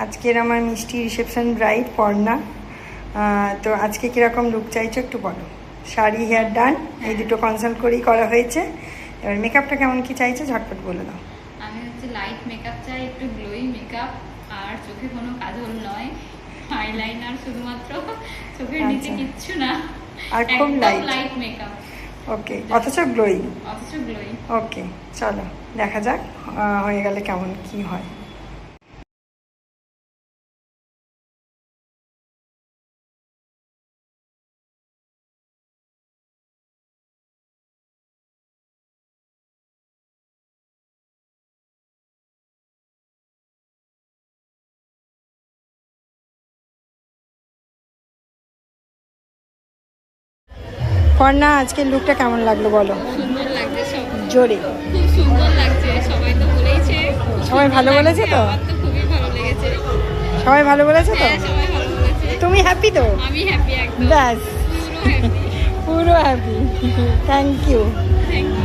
আজকের আমার মিষ্টি রিসেপশন ব্রাইড পর্ণা। তো আজকে কীরকম লুক চাইছো একটু বলো। শাড়ি, হেয়ার ডান এই দুটো কনসাল্ট করেই করা হয়েছে। এবার মেকআপটা কেমন কি চাইছে ঝটপট বলে দাও। আমি হচ্ছে লাইট মেকআপ চাই, একটু গ্লোই মেকআপ, আর চোখে কোনো কাজল নয়, আইলাইনার শুধুমাত্র, চোখের নিচে কিচ্ছু না, আর খুব লাইট মেকআপ। ওকে, অথচ গ্লোয়িং। ওকে, চলো দেখা যাক হয়ে গেলে কেমন কি হয়। পর্ণা, আজকের লুকটা কেমন লাগলো বলো। সুন্দর লাগছে, সব জোরে খুব সুন্দর লাগছে, সবাই তো বলেইছে। সবাই ভালো বলেছে তো? আমার তো খুবই ভালো লেগেছে। সবাই ভালো বলেছে তো? হ্যাঁ, সবাই ভালো বলেছে। তুমি হ্যাপি তো? আমি হ্যাপি, একদম ব্যাস, পুরো হ্যাপি। পুরো happy. Thank you. Thank you.